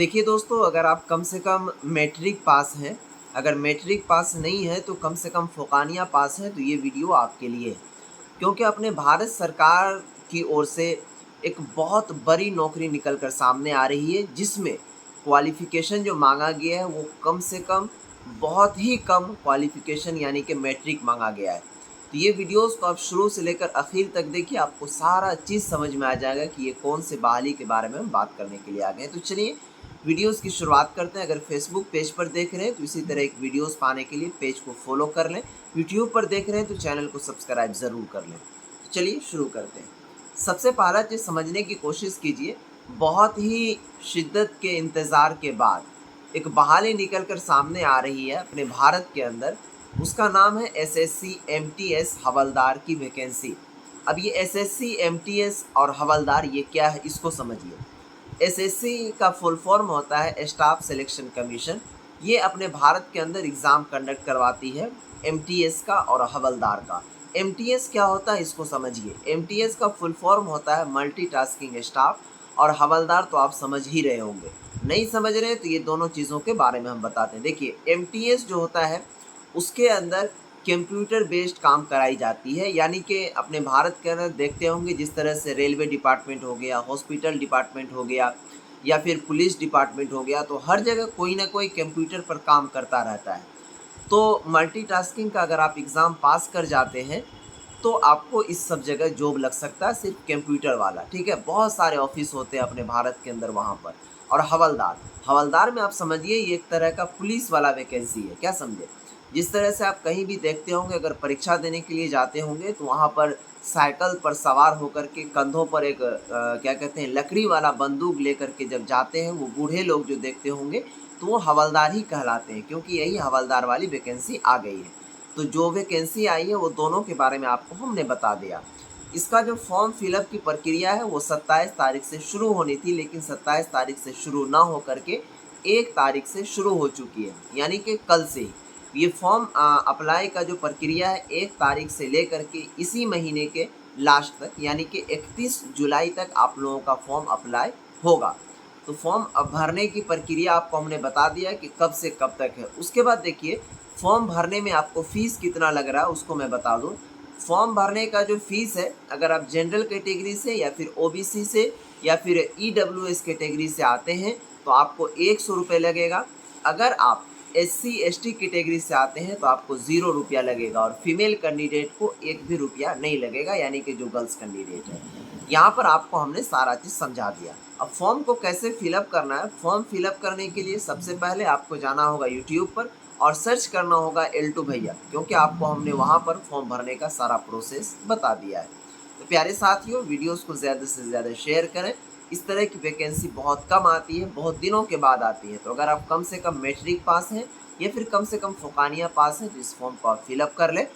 देखिए दोस्तों, अगर आप कम से कम मैट्रिक पास हैं, अगर मैट्रिक पास नहीं है तो कम से कम फ़ोकानिया पास हैं, तो ये वीडियो आपके लिए है। क्योंकि अपने भारत सरकार की ओर से एक बहुत बड़ी नौकरी निकल कर सामने आ रही है, जिसमें क्वालिफ़िकेशन जो माँगा गया है वो कम से कम बहुत ही कम क्वालिफ़िकेशन यानी कि मैट्रिक माँगा गया है। तो ये वीडियोज़ को आप शुरू से लेकर आखिर तक देखिए, आपको सारा चीज़ समझ में आ जाएगा कि ये कौन से बहाली के बारे में हम बात करने के लिए आ गए हैं। तो चलिए वीडियोज़ की शुरुआत करते हैं। अगर फेसबुक पेज पर देख रहे हैं तो इसी तरह एक वीडियोज़ पाने के लिए पेज को फॉलो कर लें। यूट्यूब पर देख रहे हैं तो चैनल को सब्सक्राइब ज़रूर कर लें। तो चलिए शुरू करते हैं। सबसे पहला चीज़ समझने की कोशिश कीजिए, बहुत ही शिद्दत के इंतज़ार के बाद एक बहाली निकल कर सामने आ रही है अपने भारत के अंदर। उसका नाम है एसएससी एमटीएस हवलदार की वैकेंसी। अब ये एसएससी एमटीएस और हवलदार ये क्या है, इसको समझिए। एसएससी का फुल फॉर्म होता है स्टाफ सिलेक्शन कमीशन। ये अपने भारत के अंदर एग्ज़ाम कंडक्ट करवाती है एमटीएस का और हवलदार का। एमटीएस क्या होता है इसको समझिए। एमटीएस का फुल फॉर्म होता है मल्टीटास्किंग स्टाफ, और हवलदार तो आप समझ ही रहे होंगे। नहीं समझ रहे तो ये दोनों चीज़ों के बारे में हम बताते हैं। देखिए, एमटीएस जो होता है उसके अंदर कंप्यूटर बेस्ड काम कराई जाती है, यानी कि अपने भारत के अंदर देखते होंगे जिस तरह से रेलवे डिपार्टमेंट हो गया, हॉस्पिटल डिपार्टमेंट हो गया, या फिर पुलिस डिपार्टमेंट हो गया, तो हर जगह कोई ना कोई कंप्यूटर पर काम करता रहता है। तो मल्टीटास्किंग का अगर आप एग्ज़ाम पास कर जाते हैं तो आपको इस सब जगह जॉब लग सकता है, सिर्फ कंप्यूटर वाला, ठीक है। बहुत सारे ऑफिस होते हैं अपने भारत के अंदर वहाँ पर। और हवलदार, हवलदार में आप समझिए ये एक तरह का पुलिस वाला वैकेंसी है, क्या समझे। जिस तरह से आप कहीं भी देखते होंगे, अगर परीक्षा देने के लिए जाते होंगे तो वहाँ पर साइकिल पर सवार होकर के कंधों पर एक क्या कहते हैं, लकड़ी वाला बंदूक लेकर के जब जाते हैं वो बूढ़े लोग जो देखते होंगे, तो वो हवलदार ही कहलाते हैं, क्योंकि यही हवलदार वाली वैकेंसी आ गई है। तो जो वैकेंसी आई है वो दोनों के बारे में आपको हमने बता दिया। इसका जो फॉर्म फिलअप की प्रक्रिया है वो 27 तारीख से शुरू होनी थी, लेकिन 27 तारीख से शुरू ना हो करके 1 तारीख से शुरू हो चुकी है, यानी कि कल से ही। ये फॉर्म अप्लाई का जो प्रक्रिया है 1 तारीख से लेकर के इसी महीने के लास्ट तक, यानी कि 31 जुलाई तक आप लोगों का फॉर्म अप्लाई होगा। तो फॉर्म भरने की प्रक्रिया आपको हमने बता दिया कि कब से कब तक है। उसके बाद देखिए, फॉर्म भरने में आपको फ़ीस कितना लग रहा है उसको मैं बता दूँ। फॉर्म भरने का जो फ़ीस है, अगर आप जनरल कैटेगरी से या फिर ओबीसी से या फिर ईडब्ल्यूएस कैटेगरी से आते हैं तो आपको 100 रुपये लगेगा। अगर आप एससी एसटी कैटेगरी से आते हैं तो आपको 0 रुपया लगेगा, और फीमेल कैंडिडेट को 1 भी रुपया नहीं लगेगा, यानी कि जो गर्ल्स कैंडिडेट है। यहाँ पर आपको हमने सारा चीज़ समझा दिया। अब फॉर्म को कैसे फिलअप करना है, फॉर्म फिलअप करने के लिए सबसे पहले आपको जाना होगा यूट्यूब पर और सर्च करना होगा L2 भैया, क्योंकि आपको हमने वहाँ पर फॉर्म भरने का सारा प्रोसेस बता दिया है। तो प्यारे साथियों, वीडियोस को ज़्यादा से ज़्यादा शेयर करें। इस तरह की वैकेंसी बहुत कम आती है, बहुत दिनों के बाद आती है। तो अगर आप कम से कम मैट्रिक पास हैं या फिर कम से कम फ़ोकानिया पास हैं तो इस फॉर्म को आप फिलअप कर लें